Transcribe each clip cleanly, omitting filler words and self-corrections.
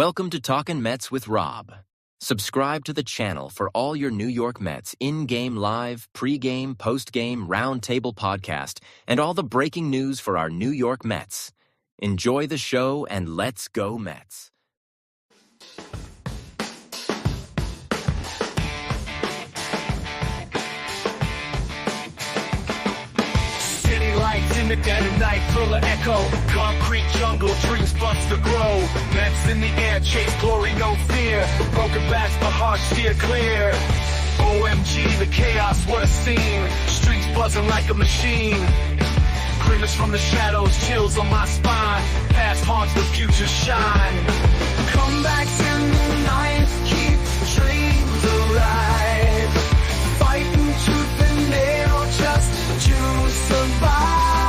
Welcome to Talkin' Mets with Rob. Subscribe to the channel for all your New York Mets in-game live, pre-game, post-game, roundtable podcast, and all the breaking news for our New York Mets. Enjoy the show and let's go Mets. City lights in the dead of night, full of echo. Concrete jungle, trees bust to grow. Mets in the air, chase glory, no fear. Broken backs, but hearts steer clear. OMG, the chaos, what a scene. Streets buzzing like a machine. Grimace from the shadows, chills on my spine. Past haunts, the future shine. Comebacks in the night, keep dreams alive. Fighting tooth and nail just to survive.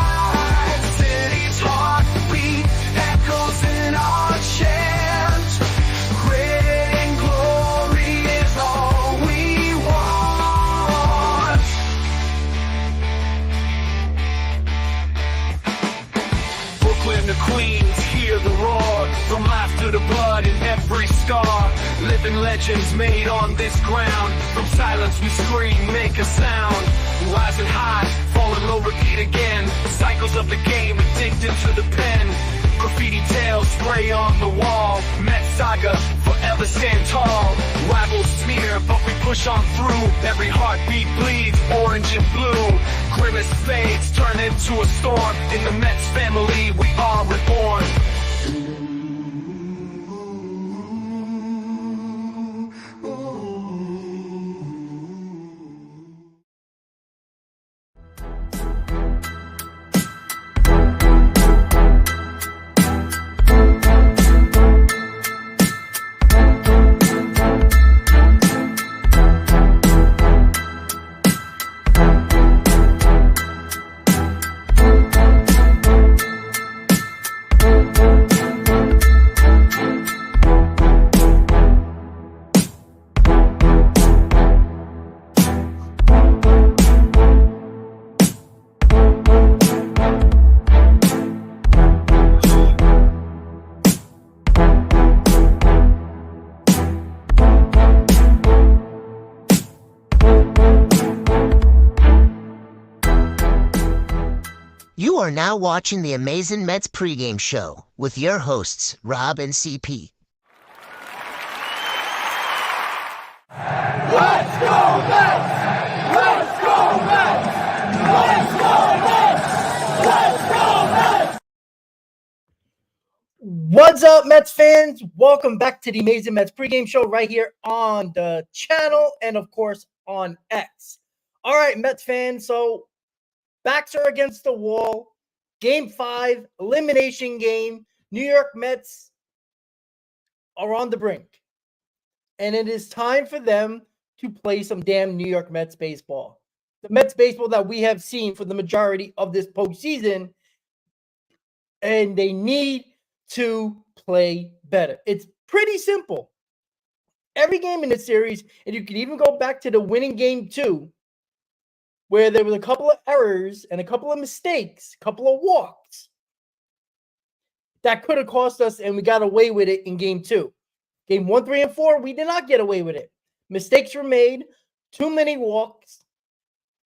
City's heartbeat echoes in our chant. Grit and glory is all we want. Brooklyn to Queens, hear the roar. From laughter to blood in every scar. Living legends made on this ground. From silence we scream, make a sound. Rising high, falling low, repeat again. Cycles of the game, addicted to the pen. Graffiti tales spray on the wall. Met saga, forever stand tall. Rivals smear, but we push on through. Every heartbeat bleeds, orange and blue. Grimace fades, turn into a storm. In the Mets family, we are reborn. You are now watching the amazing Mets PreGame Show with your hosts, Rob and CP. Let's go Mets! Let's go Mets! Let's go Mets! Let's go Mets! What's up, Mets fans? Welcome back to the Amazing Mets PreGame Show right here on the channel and, of course, on X. All right, Mets fans, so backs are against the wall. Game 5, elimination game. New York Mets are on the brink. And it is time for them to play some damn New York Mets baseball. The Mets baseball that we have seen for the majority of this postseason. And they need to play better. It's pretty simple. Every game in this series, and you can even go back to the winning game 2, where there was a couple of errors and a couple of mistakes, a couple of walks that could have cost us, and we got away with it in game 2. Game 1, 3, and 4, we did not get away with it. Mistakes were made, too many walks,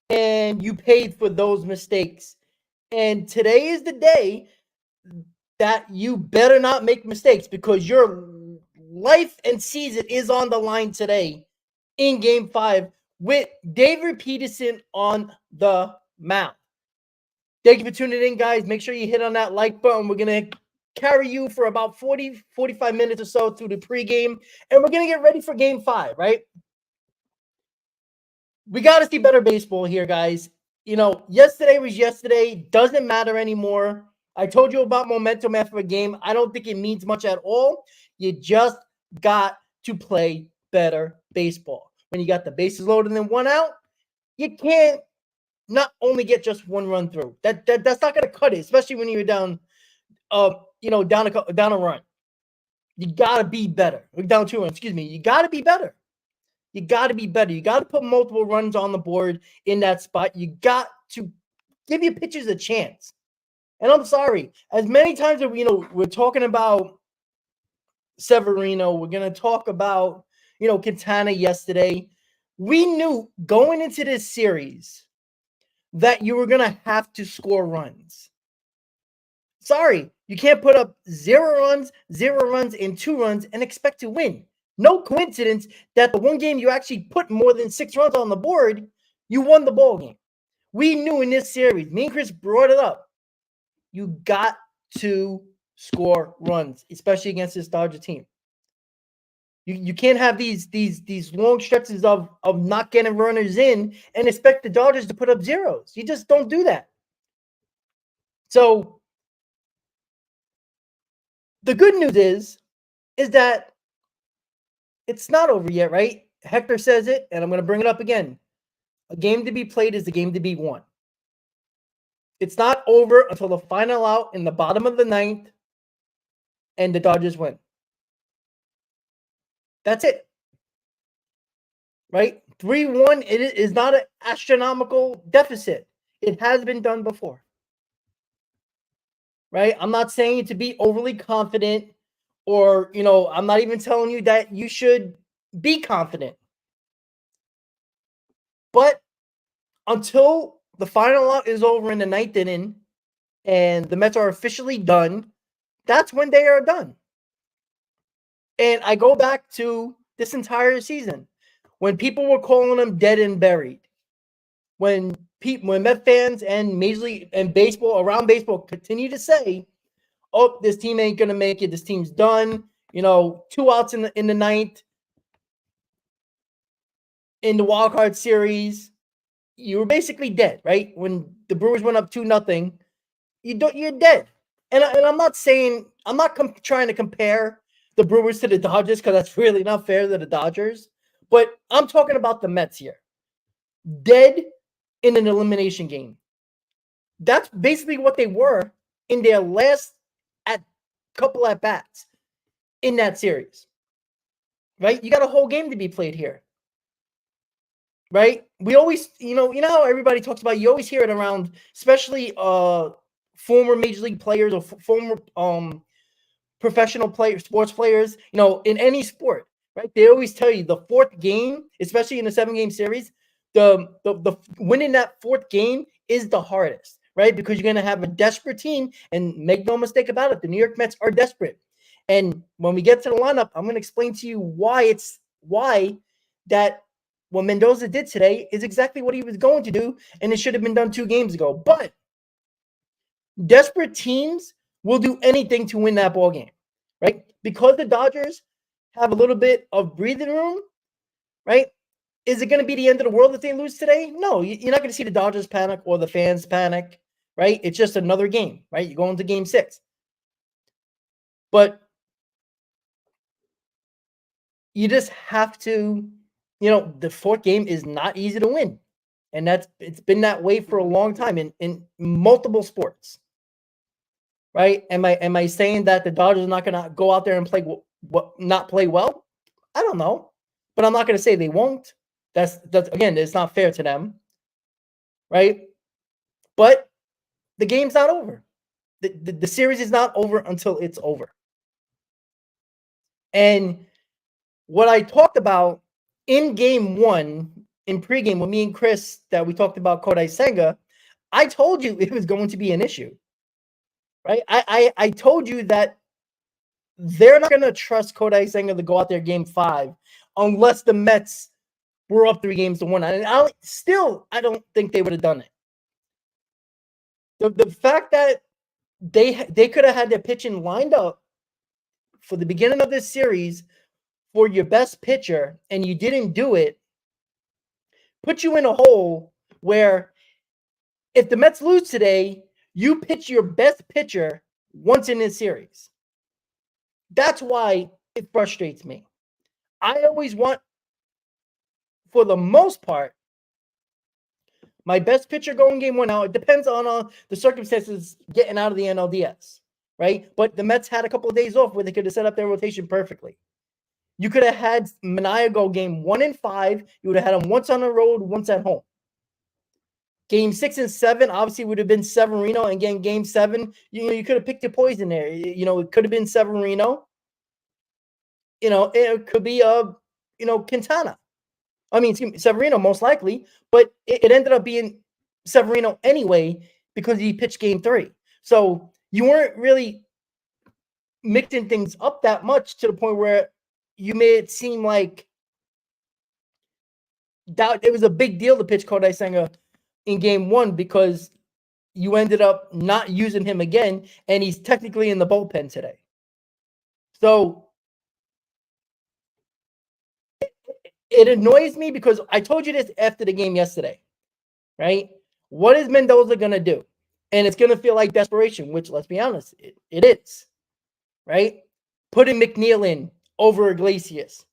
and you paid for those mistakes. And today is the day that you better not make mistakes, because your life and season is on the line today in game 5 with David Peterson on the mound. Thank you for tuning in, guys. Make sure you hit on that like button. We're going to carry you for about 45 minutes or so through the pregame, and we're going to get ready for game 5, right? We got to see better baseball here, guys. You know, yesterday was yesterday. Doesn't matter anymore. I told you about momentum after a game. I don't think it means much at all. You just got to play better baseball. When you got the bases loaded and 1 out, you can't not only get just 1 run through. That's not going to cut it, especially when you're down, down a run. You got to be better. We're down 2 runs. Excuse me. You got to be better. You got to be better. You got to put multiple runs on the board in that spot. You got to give your pitchers a chance. And I'm sorry, as many times as we're talking about Severino. We're going to talk about, Quintana yesterday. We knew going into this series that you were going to have to score runs. Sorry, you can't put up 0 runs, 0 runs, and 2 runs and expect to win. No coincidence that the one game you actually put more than 6 runs on the board, you won the ball game. We knew in this series, me and Chris brought it up, you got to score runs, especially against this Dodger team. You can't have these long stretches of not getting runners in and expect the Dodgers to put up zeros. You just don't do that. So the good news is that it's not over yet, right? Hector says it, and I'm going to bring it up again. A game to be played is a game to be won. It's not over until the final out in the bottom of the 9th, and the Dodgers win. That's it. Right? 3-1, it is not an astronomical deficit. It has been done before. Right? I'm not saying to be overly confident, or, I'm not even telling you that you should be confident. But until the final out is over in the 9th inning and the Mets are officially done, that's when they are done. And I go back to this entire season when people were calling them dead and buried. When Met fans and Major League and baseball, around baseball, continue to say, "Oh, this team ain't gonna make it. This team's done." 2 outs in the 9th in the wild card series, you were basically dead, right? When the Brewers went up 2-0, you're dead. And I'm not saying trying to compare the Brewers to the Dodgers, because that's really not fair to the Dodgers. But I'm talking about the Mets here. Dead in an elimination game. That's basically what they were in their last couple at bats in that series. Right? You got a whole game to be played here. Right? We always, how everybody talks about, you always hear it around, especially former Major League players or former professional players, sports players, in any sport, right? They always tell you the 4th game, especially in a 7-game series, the winning that 4th game is the hardest, right? Because you're going to have a desperate team, and make no mistake about it, the New York Mets are desperate. And when we get to the lineup, I'm going to explain to you why that what Mendoza did today is exactly what he was going to do, and it should have been done 2 games ago. But desperate teams will do anything to win that ball game, right? Because the Dodgers have a little bit of breathing room, right? Is it going to be the end of the world if they lose today? No, you're not going to see the Dodgers panic or the fans panic, right? It's just another game, right? You go into game 6. But you just have to, the 4th game is not easy to win. And it's been that way for a long time in multiple sports. Right? Am I saying that the Dodgers are not going to go out there and play not play well? I don't know, but I'm not going to say they won't. That's again, it's not fair to them, right? But the game's not over. The series is not over until it's over. And what I talked about in game 1 in pregame with me and Chris, that we talked about Kodai Senga, I told you it was going to be an issue. Right? I told you that they're not going to trust Kodai Senga to go out there game 5 unless the Mets were up 3-1. And I don't think they would have done it. The fact that they could have had their pitching lined up for the beginning of this series for your best pitcher, and you didn't do it, put you in a hole where if the Mets lose today, you pitch your best pitcher once in this series. That's why it frustrates me. I always want, for the most part, my best pitcher going game 1 out. It depends on the circumstances getting out of the NLDS, right? But the Mets had a couple of days off where they could have set up their rotation perfectly. You could have had Manaea go game 1 and 5. You would have had him once on the road, once at home. Game 6 and 7 obviously would have been Severino. And again, game 7, you could have picked your poison there. It could have been Severino. it could be Quintana. I mean, excuse me, Severino most likely, but it ended up being Severino anyway because he pitched game 3. So you weren't really mixing things up that much to the point where you made it seem like that it was a big deal to pitch Kodai Senga in game 1 because you ended up not using him again, and he's technically in the bullpen today. So it annoys me because I told you this after the game yesterday, right? What is Mendoza going to do? And it's going to feel like desperation, which, let's be honest, it is, right? Putting McNeil in over Iglesias.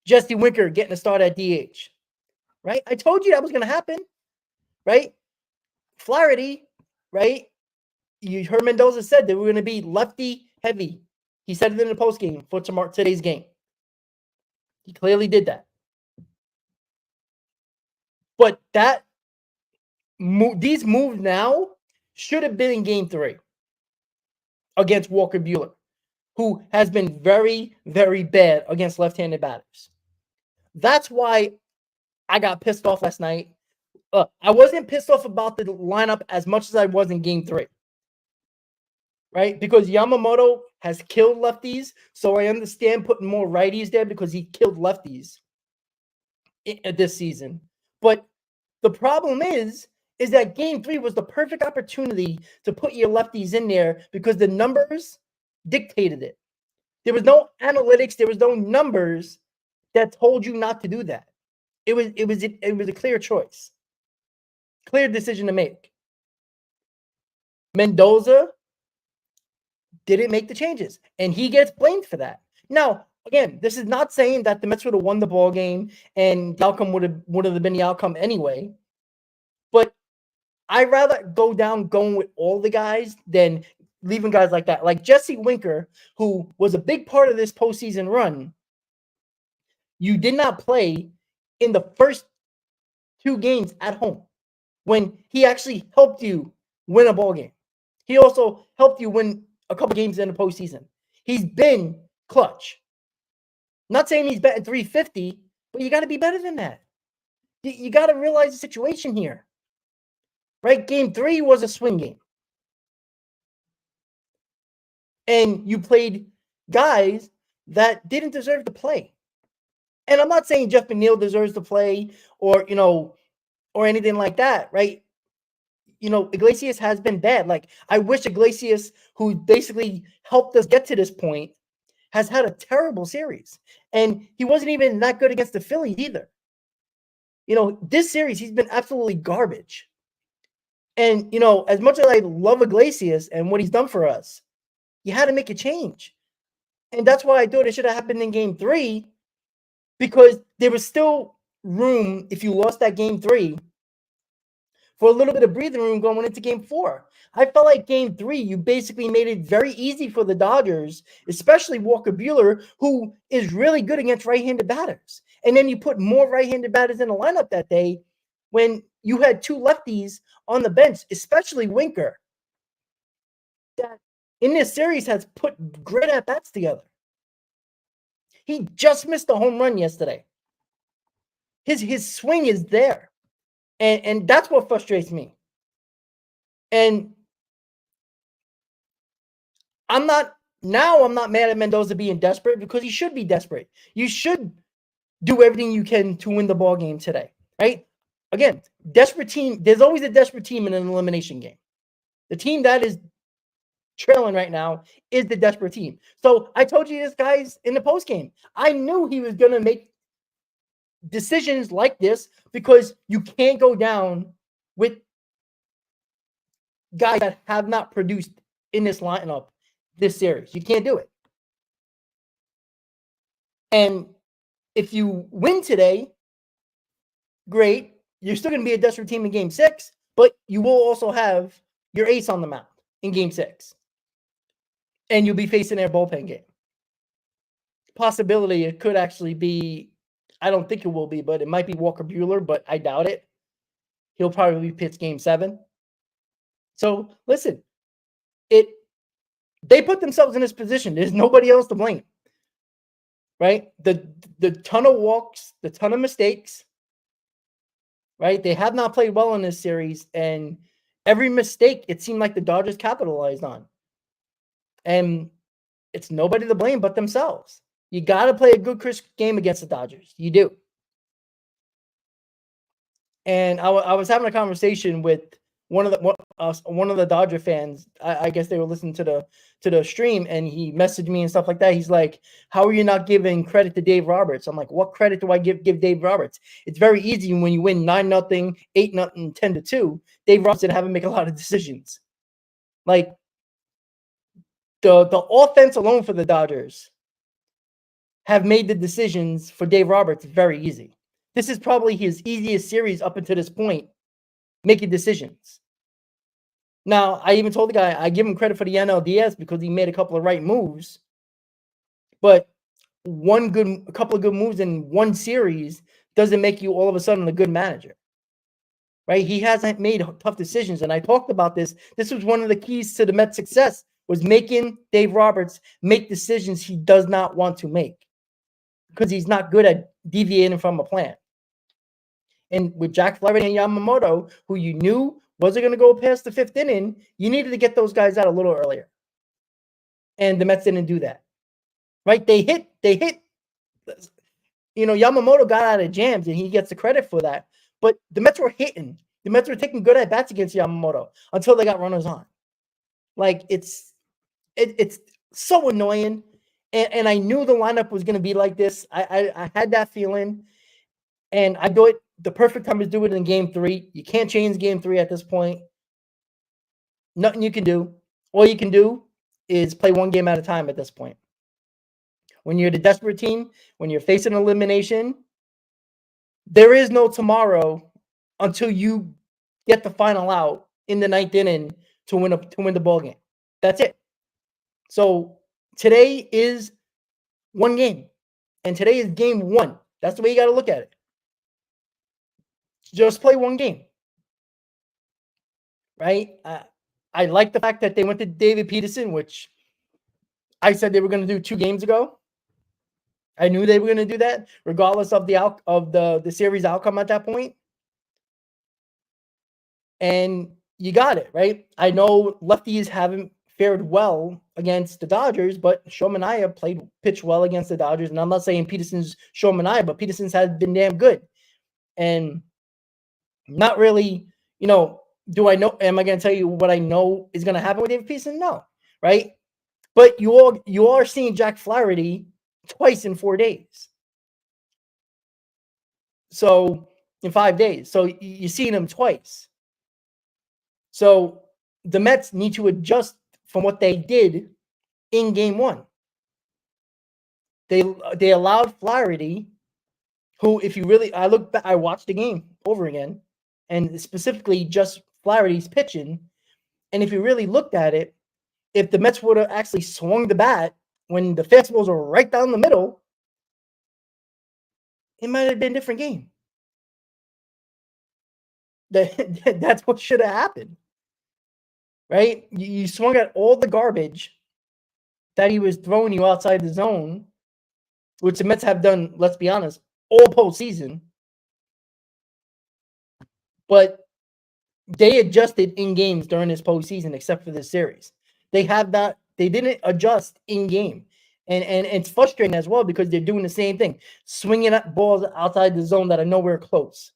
Jesse Winker getting a start at DH, right? I told you that was going to happen, right? Flaherty, right? You heard Mendoza said that we're going to be lefty heavy. He said it in the post game for today's game. He clearly did that. But these moves now should have been in game 3 against Walker Buehler, who has been very, very bad against left-handed batters. That's why I got pissed off last night. I wasn't pissed off about the lineup as much as I was in game 3. Right? Because Yamamoto has killed lefties, so I understand putting more righties there because he killed lefties this season. But the problem is that game 3 was the perfect opportunity to put your lefties in there because the numbers dictated it. There was no analytics, there was no numbers that told you not to do that. It was a clear choice. Clear decision to make. Mendoza didn't make the changes, and he gets blamed for that. Now, again, this is not saying that the Mets would have won the ball game and the outcome would have been the outcome anyway. But I'd rather go down going with all the guys than leaving guys like that. Like Jesse Winker, who was a big part of this postseason run, you did not play in the first 2 games at home when he actually helped you win a ball game. He also helped you win a couple games in the postseason. He's been clutch. Not saying he's batting 350, but you got to be better than that. You got to realize the situation here. Right? Game 3 was a swing game. And you played guys that didn't deserve to play. And I'm not saying Jeff McNeil deserves to play or anything like that, right? Iglesias has been bad. Like, I wish Iglesias, who basically helped us get to this point, has had a terrible series. And he wasn't even that good against the Phillies either. This series, he's been absolutely garbage. And, as much as I love Iglesias and what he's done for us, you had to make a change. And that's why I thought it should have happened in game 3, because there was still room, if you lost that game 3, for a little bit of breathing room going into game 4. I felt like game 3, you basically made it very easy for the Dodgers, especially Walker Buehler, who is really good against right-handed batters. And then you put more right-handed batters in the lineup that day when you had 2 lefties on the bench, especially Winker, that in this series has put great at-bats together. He just missed a home run yesterday. His swing is there. And that's what frustrates me. And I'm not mad at Mendoza being desperate, because he should be desperate. You should do everything you can to win the ball game today, right? Again, desperate team. There's always a desperate team in an elimination game. The team that is trailing right now is the desperate team. So I told you this, guys, in the post game. I knew he was going to make decisions like this, because you can't go down with guys that have not produced in this lineup this series. You can't do it. And if you win today, great. You're still going to be a desperate team in game 6, but you will also have your ace on the mound in game 6. And you'll be facing their bullpen game. Possibility it could actually be, I don't think it will be, but it might be Walker Buehler, but I doubt it. He'll probably pitch game 7. So listen, they put themselves in this position. There's nobody else to blame. right? The ton of walks, the ton of mistakes, right? They have not played well in this series, and every mistake it seemed like the Dodgers capitalized on. And it's nobody to blame but themselves. You got to play a good crisp game against the Dodgers. You do. And I was having a conversation with one of the Dodger fans. I guess they were listening to the stream, and he messaged me and stuff like that. He's like, "How are you not giving credit to Dave Roberts?" I'm like, "What credit do I give Dave Roberts?" It's very easy when you win 9-0, 8-0, 10-2. Dave Roberts didn't have to make a lot of decisions. Like the offense alone for the Dodgers have made the decisions for Dave Roberts very easy. This is probably his easiest series up until this point, making decisions. Now, I even told the guy, I give him credit for the NLDS because he made a couple of right moves. But a couple of good moves in one series doesn't make you all of a sudden a good manager. Right? He hasn't made tough decisions. And I talked about this. This was one of the keys to the Mets' success, was making Dave Roberts make decisions he does not want to make, because he's not good at deviating from a plan. And with Jack Flaherty and Yamamoto, who you knew wasn't going to go past the 5th inning, you needed to get those guys out a little earlier. And the Mets didn't do that. Right? They hit. Yamamoto got out of jams, and he gets the credit for that. But the Mets were hitting. The Mets were taking good at bats against Yamamoto until they got runners on. Like, it's so annoying. And I knew the lineup was going to be like this. I had that feeling. And I do it. The perfect time to do it in Game 3. You can't change Game 3 at this point. Nothing you can do. All you can do is play one game at a time at this point. When you're the desperate team, when you're facing elimination, there is no tomorrow until you get the final out in the 9th inning to win the ball game. That's it. So today is one game, and today is Game 1. That's the way you got to look at it. Just play one game, right? I like the fact that they went to David Peterson, which I said they were going to do 2 games ago. I knew they were going to do that, regardless of the series outcome at that point. And you got it, right? I know lefties haven't fared well against the Dodgers, but Shomania pitched well against the Dodgers. And I'm not saying Peterson's Shomania, but Peterson's has been damn good. And not really, do I know? Am I going to tell you what I know is going to happen with David Peterson? No, right? But you are seeing Jack Flaherty twice in 4 days. So in 5 days. So you're seeing him twice. So the Mets need to adjust from what they did in Game 1. They allowed Flaherty, who, if you really, I watched the game over again, and specifically just Flaherty's pitching. And if you really looked at it, if the Mets would have actually swung the bat when the fastballs were right down the middle, it might have been a different game. That's what should have happened. Right? You swung at all the garbage that he was throwing you outside the zone, which the Mets have done, let's be honest, all postseason. But they adjusted in games during this postseason, except for this series. They didn't adjust in game. And it's frustrating as well, because they're doing the same thing, swinging at balls outside the zone that are nowhere close,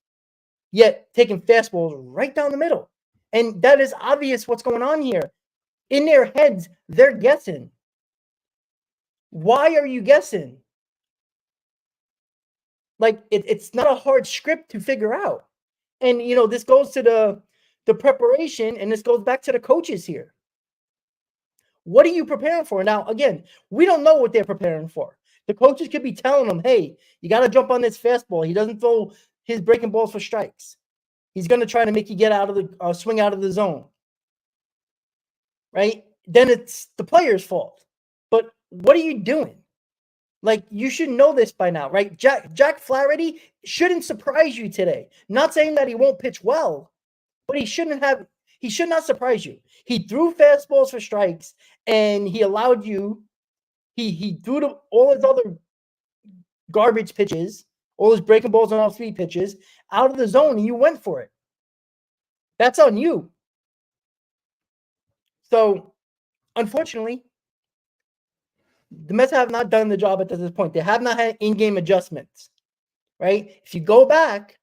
yet taking fastballs right down the middle. And that is obvious what's going on here. In their heads, they're guessing. Why are you guessing? Like, it's not a hard script to figure out. And, this goes to the preparation, and this goes back to the coaches here. What are you preparing for? Now, again, we don't know what they're preparing for. The coaches could be telling them, hey, you got to jump on this fastball. He doesn't throw his breaking balls for strikes. He's going to try to make you get out of the swing out of the zone. Right? Then it's the player's fault. But what are you doing? Like, you should know this by now, right? Jack Flaherty shouldn't surprise you today. Not saying that he won't pitch well, but he should not surprise you. He threw fastballs for strikes, and he allowed you. He threw all his other garbage pitches, all those breaking balls on off-speed pitches out of the zone, and you went for it. That's on you. So, unfortunately, the Mets have not done the job at this point. They have not had in-game adjustments, right? If you go back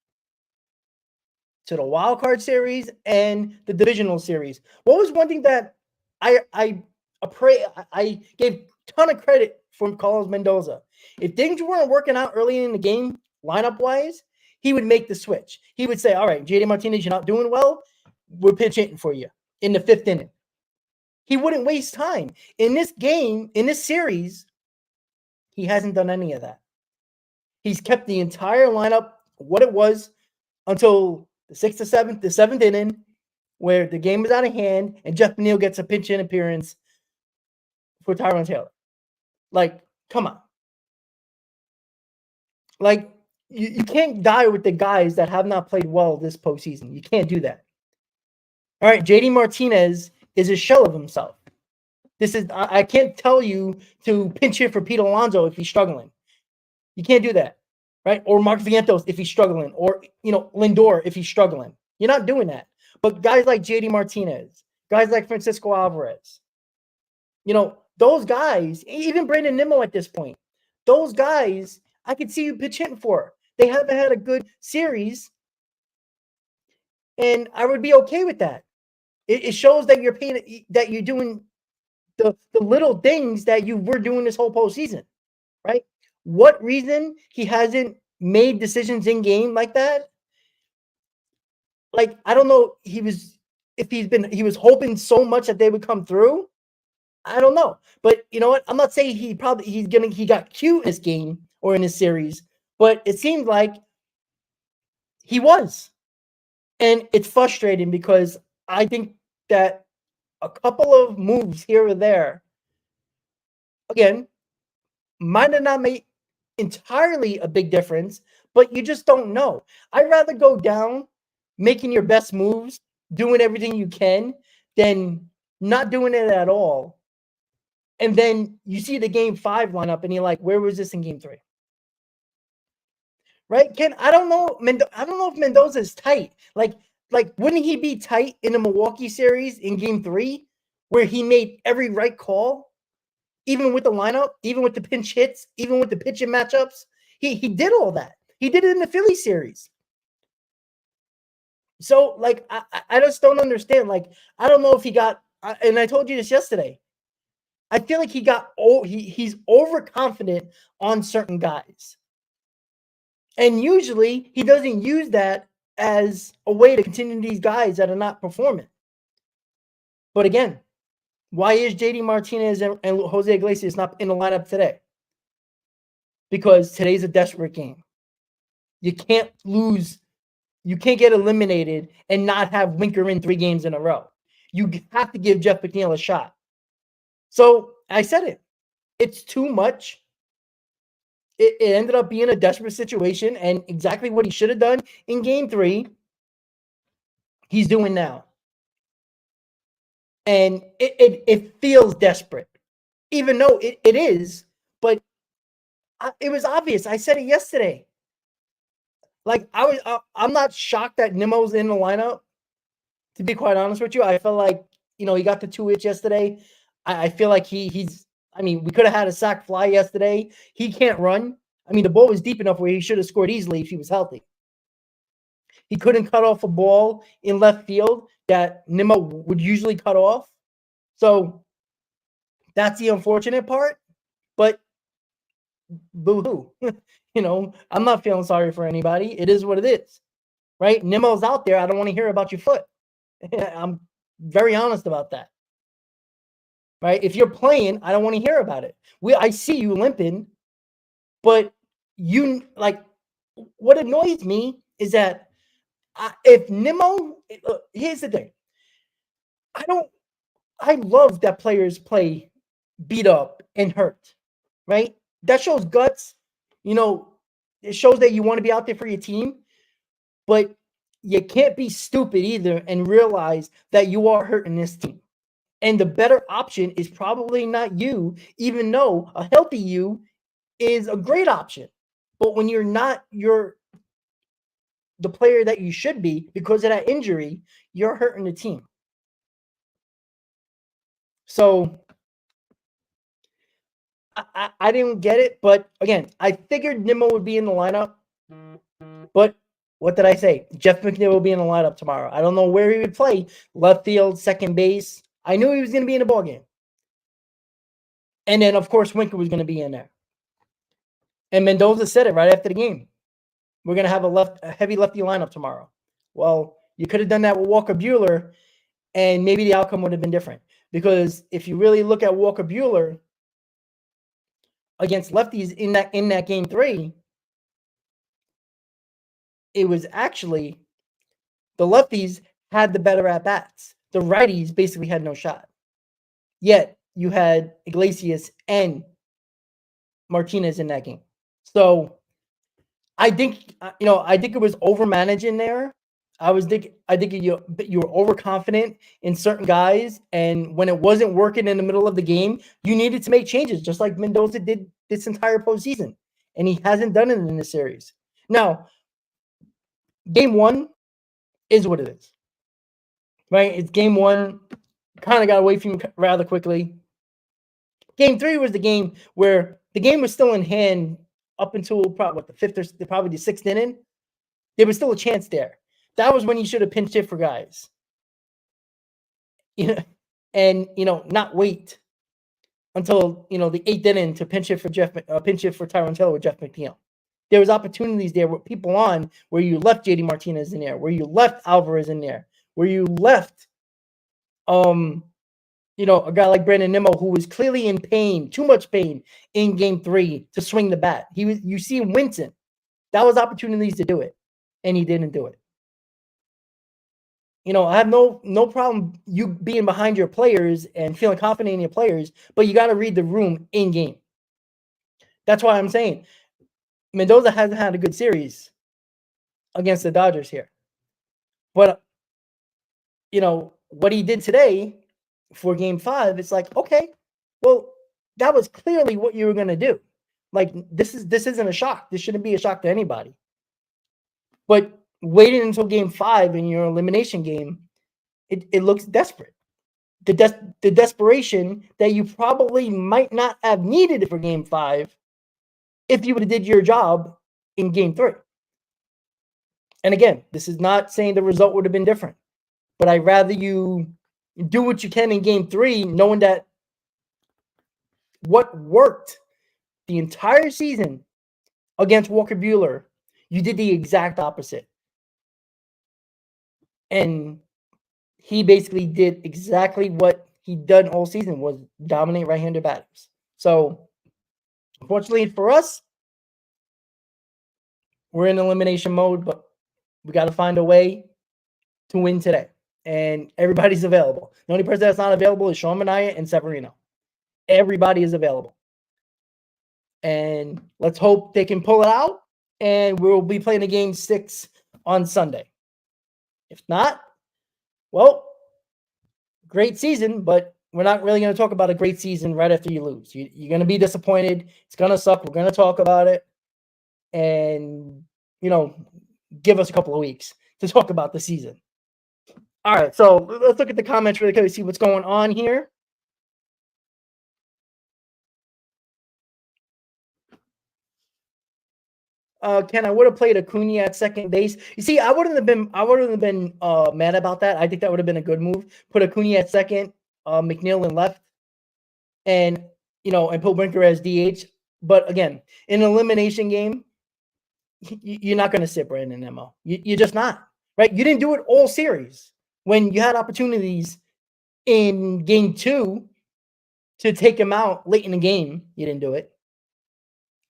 to the wild card series and the divisional series, what was one thing that I gave a ton of credit from Carlos Mendoza? If things weren't working out early in the game, lineup-wise, he would make the switch. He would say, all right, JD Martinez, you're not doing well. We're pitch hitting for you in the 5th inning. He wouldn't waste time. In this game, in this series, he hasn't done any of that. He's kept the entire lineup what it was until the 6th to 7th, the 7th inning, where the game is out of hand and Jeff McNeil gets a pinch-in appearance for Tyrone Taylor. Like, come on. Like, you can't die with the guys that have not played well this postseason. You can't do that. All right, JD Martinez is a shell of himself. I can't tell you to pinch hit for Pete Alonso if he's struggling. You can't do that, right? Or Mark Vientos if he's struggling, or Lindor if he's struggling. You're not doing that. But guys like JD Martinez, guys like Francisco Alvarez, those guys, even Brandon Nimmo at this point, those guys I could see you pitch hitting for. They haven't had a good series, and I would be okay with that. It shows that you're doing the little things that you were doing this whole postseason, right? What reason he hasn't made decisions in game like that? Like, I don't know. He was hoping so much that they would come through. I don't know. But you know what? I'm not saying he got cute in this game or in this series, but it seemed like he was. And it's frustrating because I think that a couple of moves here or there, again, might have not made entirely a big difference, but you just don't know. I'd rather go down making your best moves, doing everything you can, than not doing it at all. And then you see the game 5 lineup and you're like, where was this in game 3? Right? Ken, I don't know if Mendoza is tight. Like, wouldn't he be tight in the Milwaukee series in game 3 where he made every right call, even with the lineup, even with the pinch hits, even with the pitching matchups? He did all that. He did it in the Philly series. So, like, I just don't understand. Like, I don't know if he got, and I told you this yesterday, I feel like he's overconfident on certain guys. And usually he doesn't use that as a way to continue these guys that are not performing. But again, why is JD Martinez and Jose Iglesias not in the lineup today? Because today's a desperate game. You can't lose. You can't get eliminated and not have Winker in 3 games in a row. You have to give Jeff McNeil a shot. So I said it. It's too much. It ended up being a desperate situation, and exactly what he should have done in game 3, he's doing now. And it feels desperate, even though it is, but it was obvious. I said it yesterday. Like, I'm not shocked that Nimmo's in the lineup, to be quite honest with you. I felt like, he got the 2-hits yesterday. I feel like he's, we could have had a sac fly yesterday. He can't run. The ball was deep enough where he should have scored easily if he was healthy. He couldn't cut off a ball in left field that Nimmo would usually cut off. So that's the unfortunate part. But boo-hoo. I'm not feeling sorry for anybody. It is what it is, right? Nimmo's out there. I don't want to hear about your foot. I'm very honest about that, right? If you're playing, I don't want to hear about it. I see you limping, but what annoys me is that if Nimmo, here's the thing. I love that players play beat up and hurt, right? That shows guts. It shows that you want to be out there for your team, but you can't be stupid either and realize that you are hurting this team. And the better option is probably not you, even though a healthy you is a great option. But when you're not, you're the player that you should be because of that injury, you're hurting the team. So I didn't get it, but again, I figured Nimmo would be in the lineup. But what did I say? Jeff McNeil will be in the lineup tomorrow. I don't know where he would play. Left field, second base. I knew he was going to be in the ballgame. And then, of course, Winker was going to be in there. And Mendoza said it right after the game. We're going to have a heavy lefty lineup tomorrow. Well, you could have done that with Walker Buehler, and maybe the outcome would have been different. Because if you really look at Walker Buehler against lefties in that game 3, it was actually the lefties had the better at bats. The righties basically had no shot. Yet you had Iglesias and Martinez in that game. So I think it was over managing there. I think you were overconfident in certain guys, and when it wasn't working in the middle of the game, you needed to make changes, just like Mendoza did this entire postseason, and he hasn't done it in this series. Now, game 1 is what it is, right? It's game 1. Kind of got away from him rather quickly. Game 3 was the game where the game was still in hand up until probably the 5th or probably the 6th inning. There was still a chance there. That was when you should have pinched hit for guys. And not wait until the 8th inning to pinch hit for Tyrone Taylor with Jeff McNeil. There was opportunities there with people on where you left JD Martinez in there, where you left Alvarez in there, where you left a guy like Brandon Nimmo, who was clearly in pain, too much pain in game 3 to swing the bat. You see him wincing. That was opportunities to do it, and he didn't do it. I have no problem you being behind your players and feeling confident in your players, but you got to read the room in game. That's why I'm saying Mendoza hasn't had a good series against the Dodgers here. But, what he did today for game 5, it's like, okay, well, that was clearly what you were going to do. Like, this isn't a shock. This shouldn't be a shock to anybody. But waiting until game 5 in your elimination game, it looks desperate. The desperation that you probably might not have needed for game 5 if you would have did your job in game 3. And again, this is not saying the result would have been different, but I'd rather you do what you can in game 3, knowing that what worked the entire season against Walker Buehler, you did the exact opposite. And he basically did exactly what he'd done all season, was dominate right-handed batters. So, unfortunately for us, we're in elimination mode, but we got to find a way to win today. And everybody's available. The only person that's not available is Sean Manaea and Severino. Everybody is available. And let's hope they can pull it out, and we'll be playing a game 6 on Sunday. If not, well, great season, but we're not really going to talk about a great season right after you lose. You're going to be disappointed. It's going to suck. We're going to talk about it. And, give us a couple of weeks to talk about the season. All right, so let's look at the comments really quickly, see what's going on here. Ken, I would have played Acuna at second base. You see, I wouldn't have been mad about that. I think that would have been a good move. Put Acuna at second, McNeil in left, and put Winker as DH. But again, in an elimination game, you're not going to sit Brandon Nimmo. You're just not, right? You didn't do it all series when you had opportunities in game 2 to take him out late in the game. You didn't do it,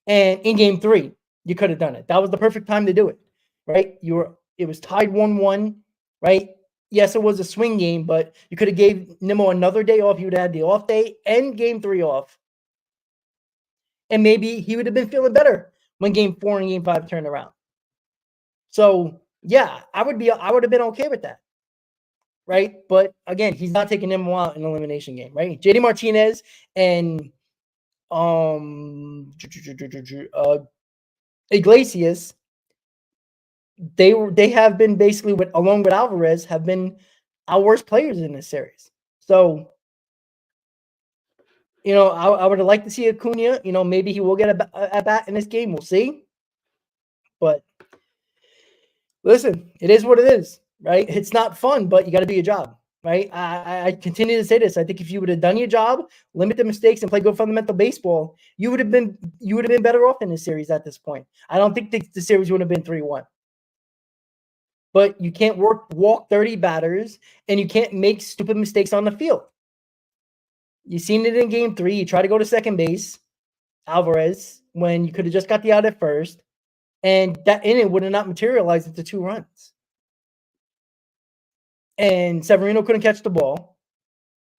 and in game 3. You could have done it. That was the perfect time to do it, right? It was tied 1-1, right? Yes, it was a swing game, but you could have gave Nimmo another day off. You would have had the off day and game 3 off. And maybe he would have been feeling better when game 4 and game 5 turned around. So, yeah, I would have been okay with that, right? But again, he's not taking Nimmo out in an elimination game, right? JD Martinez and Iglesias, they have been basically along with Alvarez have been our worst players in this series. So, I would have liked to see Acuna. Maybe he will get a bat in this game. We'll see. But listen, it is what it is, right? It's not fun, but you got to do your job, right? I continue to say this. I think if you would have done your job, limit the mistakes, and play good fundamental baseball, you would have been better off in this series at this point. I don't think the series would have been 3-1. But you can't walk 30 batters, and you can't make stupid mistakes on the field. You've seen it in Game 3. You try to go to second base, Alvarez, when you could have just got the out at first, and that inning would have not materialized into 2 runs. And Severino couldn't catch the ball.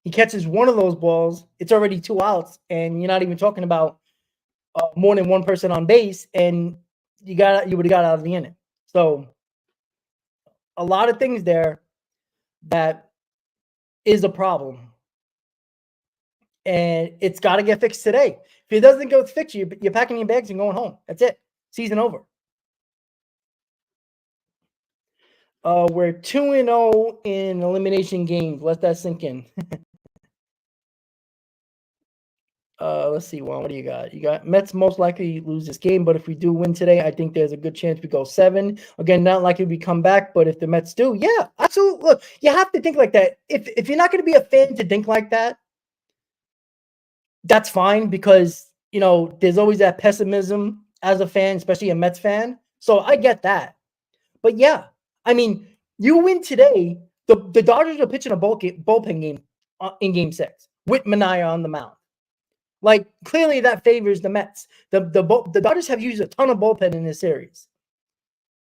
He catches one of those balls, it's already 2 outs, and you're not even talking about more than one person on base, and you would have got out of the inning. So a lot of things there that is a problem. And it's got to get fixed today. If it doesn't go fixed, you're packing your bags and going home. That's it. Season over. We're 2-0 in elimination games. Let that sink in. Let's see, Juan. What do you got? You got Mets most likely lose this game, but if we do win today, I think there's a good chance we go 7. Again, not likely we come back, but if the Mets do, yeah, absolutely. Look, you have to think like that. If you're not going to be a fan to think like that, that's fine, because, there's always that pessimism as a fan, especially a Mets fan. So I get that. But yeah, I mean, you win today, the Dodgers are pitching a bullpen game in Game 6 with Manaea on the mound. Like, clearly that favors the Mets. The Dodgers have used a ton of bullpen in this series,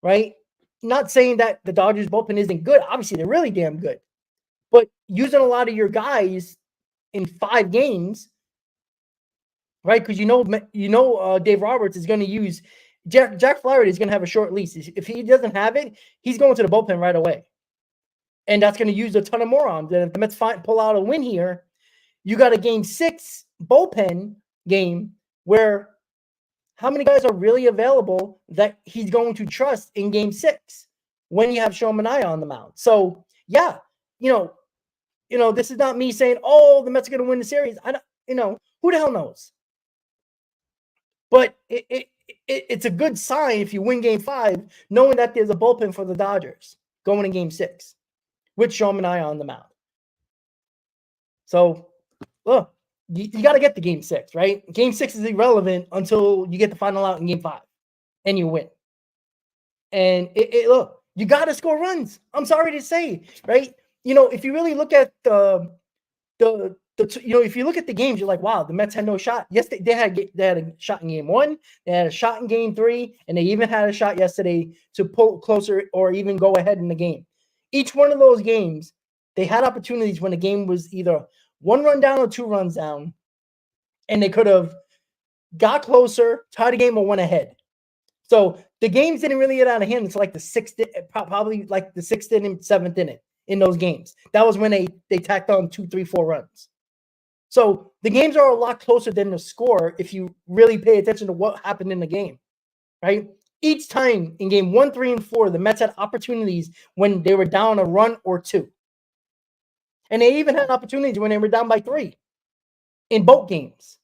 right? Not saying that the Dodgers bullpen isn't good. Obviously, they're really damn good. But using a lot of your guys in 5 games, right? Because Dave Roberts is going to use Jack Flaherty is going to have a short lease. If he doesn't have it, he's going to the bullpen right away, and that's going to use a ton of morons. And if the Mets pull out a win here, you got a Game 6 bullpen game where how many guys are really available that he's going to trust in Game 6 when you have Sean Manaea on the mound? So yeah, this is not me saying, oh, the Mets are going to win the series. I don't, who the hell knows? But it's a good sign if you win Game 5, knowing that there's a bullpen for the Dodgers going in Game 6 with Sean Manaea on the mound. So, look, you got to get to Game 6, right? Game 6 is irrelevant until you get the final out in Game 5, and you win. And look, you got to score runs. I'm sorry to say, right? If you really look at if you look at the games, you're like, wow, the Mets had no shot. Yes, they had a shot in Game 1, they had a shot in Game 3, and they even had a shot yesterday to pull closer or even go ahead in the game. Each one of those games, they had opportunities when the game was either 1 run down or 2 runs down, and they could have got closer, tied the game, or went ahead. So the games didn't really get out of hand until like the 6th, probably like the 6th inning, 7th inning in those games. That was when they tacked on 2, 3, 4 runs. So the games are a lot closer than the score if you really pay attention to what happened in the game, right? Each time in Game 1, 3, and 4, the Mets had opportunities when they were down a run or 2. And they even had opportunities when they were down by 3 in both games,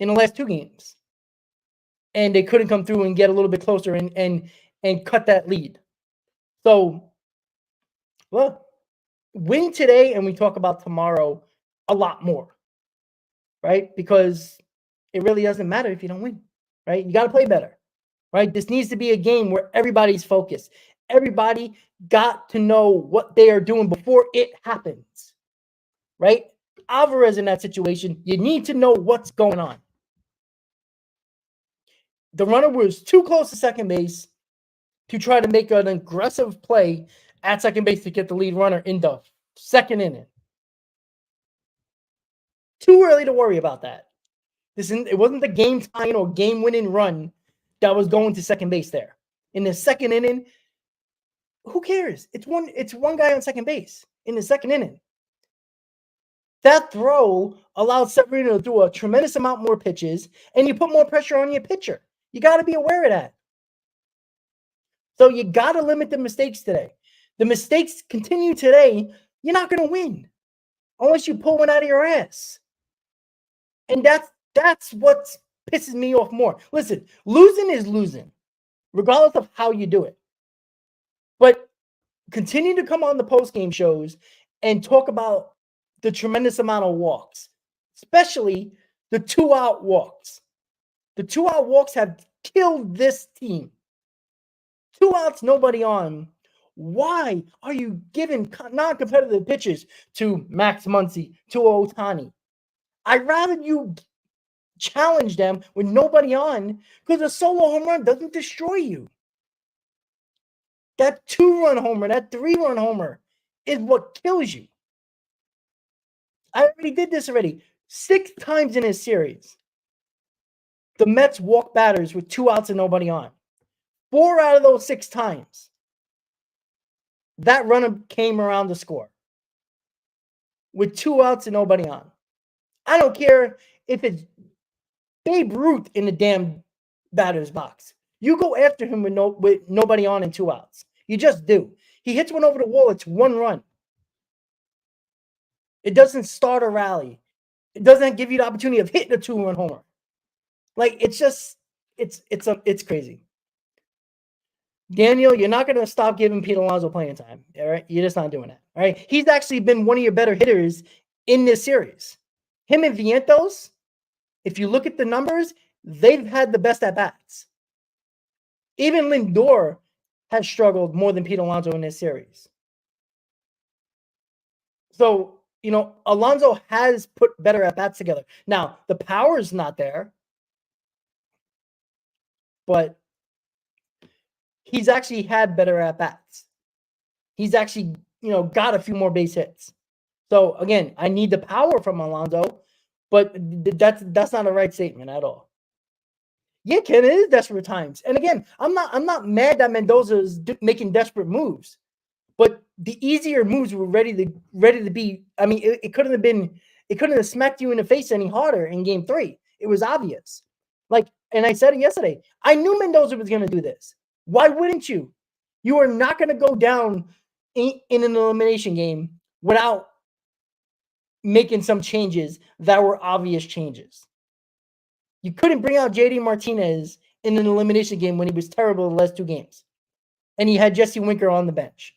in the last 2 games. And they couldn't come through and get a little bit closer and cut that lead. So, well, win today and we talk about tomorrow a lot more. Right? Because it really doesn't matter if you don't win, right? You got to play better, right? This needs to be a game where everybody's focused. Everybody got to know what they are doing before it happens, right? Alvarez in that situation, you need to know what's going on. The runner was too close to second base to try to make an aggressive play at second base to get the lead runner in the 2nd inning. Too early to worry about that. It wasn't the game-tying or game-winning run that was going to second base there. In the 2nd inning, who cares? It's one guy on second base in the 2nd inning. That throw allowed Severino to do a tremendous amount more pitches, and you put more pressure on your pitcher. You got to be aware of that. So you got to limit the mistakes today. The mistakes continue today, you're not going to win unless you pull one out of your ass. And that's what pisses me off more. Listen, losing is losing, regardless of how you do it. But continue to come on the post-game shows and talk about the tremendous amount of walks, especially the 2-out walks. The 2-out walks have killed this team. 2 outs, nobody on. Why are you giving non-competitive pitches to Max Muncy, to Ohtani? I'd rather you challenge them with nobody on, because a solo home run doesn't destroy you. That 2-run homer, that 3-run homer is what kills you. I already did this already. 6 times in this series, the Mets walk batters with 2 outs and nobody on. 4 out of those 6 times, that runner came around to score with 2 outs and nobody on. I don't care if it's Babe Ruth in the damn batter's box. You go after him with nobody on and 2 outs. You just do. He hits one over the wall. It's 1 run. It doesn't start a rally. It doesn't give you the opportunity of hitting a 2-run homer. Like, it's just, it's crazy. Daniel, you're not going to stop giving Pete Alonso playing time. All right, you're just not doing that. All right, he's actually been one of your better hitters in this series. Him and Vientos, if you look at the numbers, they've had the best at bats. Even Lindor has struggled more than Pete Alonso in this series. So, you know, Alonso has put better at bats together. Now, the power is not there, but he's actually had better at bats. He's actually, you know, got a few more base hits. So again, I need the power from Alonso, but that's not a right statement at all. Yeah, Ken, it is desperate times. And again, I'm not mad that Mendoza is making desperate moves, but the easier moves were ready to be. I mean, it couldn't have smacked you in the face any harder in Game 3. It was obvious. Like, and I said it yesterday. I knew Mendoza was going to do this. Why wouldn't you? You are not going to go down in an elimination game without making some changes that were obvious changes. You couldn't bring out JD Martinez in an elimination game when he was terrible the last 2 games. And he had Jesse Winker on the bench.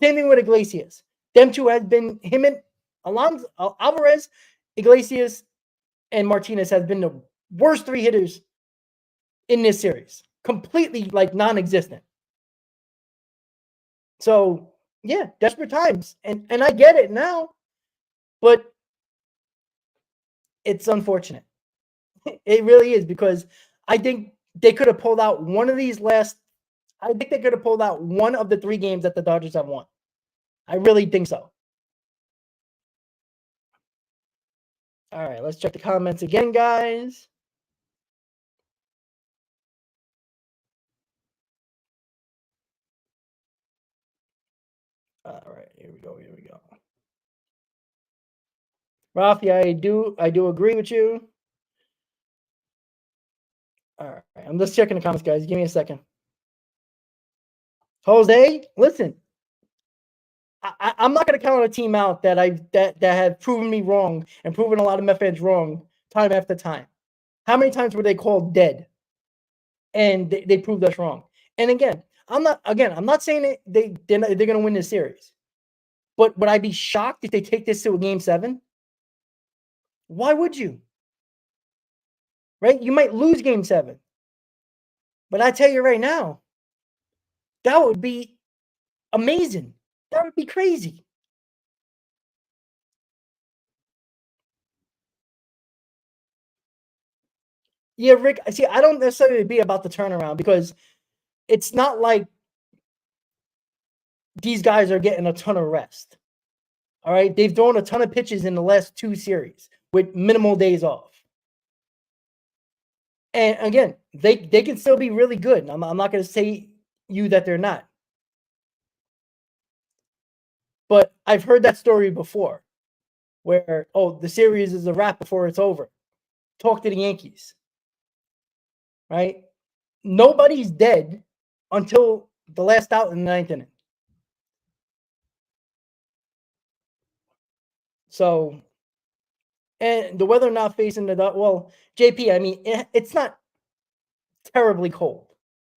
Same thing with Iglesias. Them two has been, him and Alvarez, Iglesias, and Martinez has been the worst 3 hitters in this series. Completely like non-existent. So yeah, desperate times. And I get it now, but it's unfortunate. It really is, because I think they could have pulled out one of these I think they could have pulled out one of the 3 games that the Dodgers have won. I really think so. All right, let's check the comments again, guys. All right, here we go. Rafi, I do agree with you. All right, I'm just checking the comments, guys. Give me a second. Jose, listen, I'm not going to count a team out that have proven me wrong and proven a lot of Met fans wrong time after time. How many times were they called dead, and they proved us wrong? And again, I'm not saying they're going to win this series, but would I be shocked if they take this to a Game 7? Why would you? Right? You might lose Game 7, but I tell you right now, that would be amazing. That would be crazy. Yeah, Rick, see, I don't necessarily be about the turnaround, because it's not like these guys are getting a ton of rest. All right? They've thrown a ton of pitches in the last 2 series with minimal days off. And again, they can still be really good. I'm not going to say you that they're not. But I've heard that story before, where, oh, the series is a wrap before it's over. Talk to the Yankees. Right? Nobody's dead until the last out in the 9th inning. So, and the weather not facing the well, JP. I mean, it's not terribly cold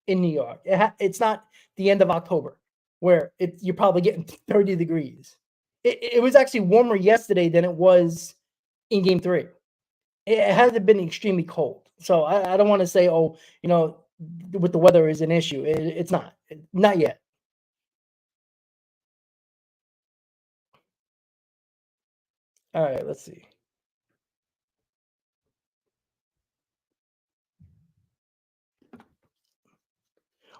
in New York. It's not the end of October where you're probably getting 30 degrees. It was actually warmer yesterday than it was in Game 3. It hasn't been extremely cold. So I don't want to say, oh, with the weather is an issue. It's not. Not yet. All right, let's see.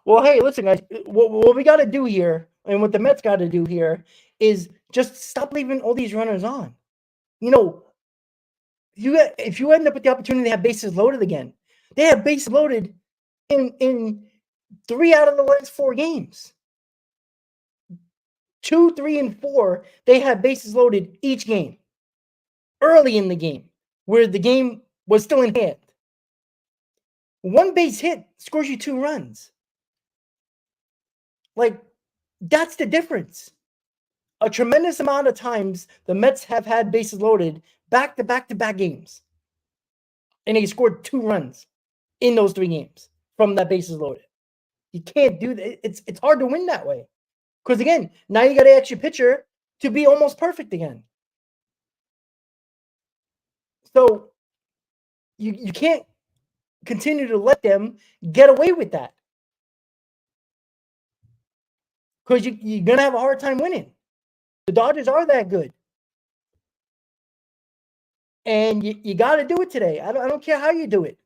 Well, hey, listen, guys. What we got to do here, and what the Mets got to do here, is just stop leaving all these runners on. If you end up with the opportunity to have bases loaded again, they have bases loaded in 3 out of the last 4 games. 2, 3, and 4, they have bases loaded each game. Early in the game, where the game was still in hand. 1 base hit scores you 2 runs. Like, that's the difference. A tremendous amount of times the Mets have had bases loaded back-to-back games. And they scored 2 runs in those 3 games from that bases loaded. You can't do that. It's hard to win that way. Because, again, now you got to ask your pitcher to be almost perfect again. So you can't continue to let them get away with that. Because you're going to have a hard time winning. The Dodgers are that good. And you got to do it today. I don't care how you do it.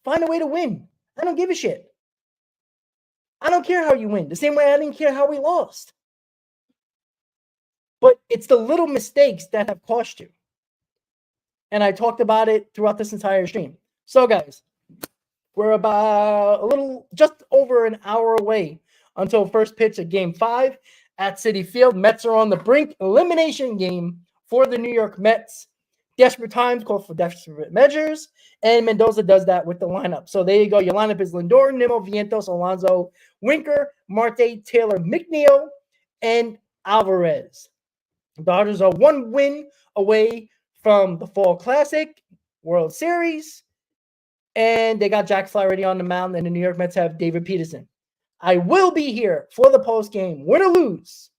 Find a way to win. I don't give a shit. I don't care how you win. The same way I didn't care how we lost. But it's the little mistakes that have cost you. And I talked about it throughout this entire stream. So, guys, we're about just over an hour away until first pitch of Game 5 at Citi Field. Mets are on the brink. Elimination game for the New York Mets. Desperate times call for desperate measures, and Mendoza does that with the lineup. So there you go. Your lineup is Lindor, Nimmo, Vientos, Alonso, Winker, Marte, Taylor, McNeil, and Alvarez. The Dodgers are 1 win away from the Fall Classic, World Series, and they got Jack Flaherty on the mound, and the New York Mets have David Peterson. I will be here for the post game, win or lose.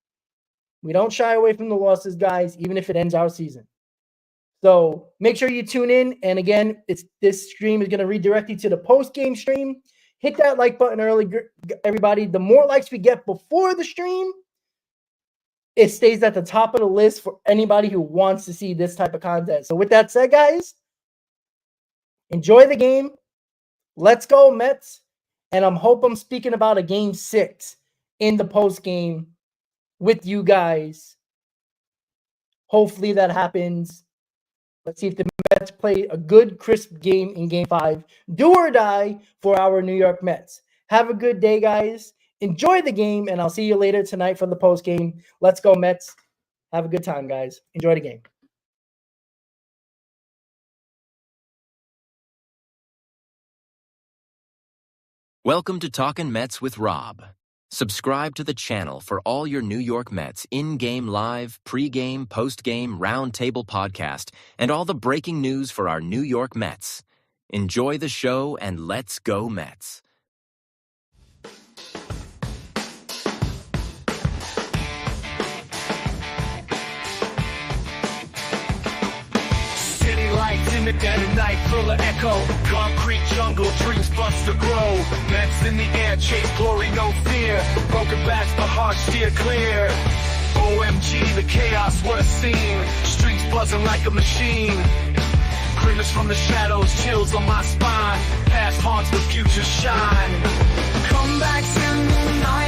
We don't shy away from the losses, guys, even if it ends our season. So make sure you tune in. And again, this stream is going to redirect you to the post game stream. Hit that like button early, everybody. The more likes we get before the stream, it stays at the top of the list for anybody who wants to see this type of content. So with that said, guys, enjoy the game. Let's go, Mets. And I'm speaking about a Game 6 in the post game with you guys. Hopefully that happens. Let's see if the Mets play a good, crisp game in Game 5. Do or die for our New York Mets. Have a good day, guys. Enjoy the game, and I'll see you later tonight for the post game. Let's go, Mets. Have a good time, guys. Enjoy the game. Welcome to Talkin' Mets with Rob. Subscribe to the channel for all your New York Mets in-game live, pre-game, post-game, round-table podcast, and all the breaking news for our New York Mets. Enjoy the show, and let's go, Mets. City lights in the dead of night, full of echo. Concrete jungle, dreams bust to grow. Mets in the air, chase glory, no fear. Broken backs, the heart steer clear. OMG, the chaos, what a scene. Streets buzzing like a machine. Critters from the shadows, chills on my spine. Past haunts, the future shine. Comebacks in the night.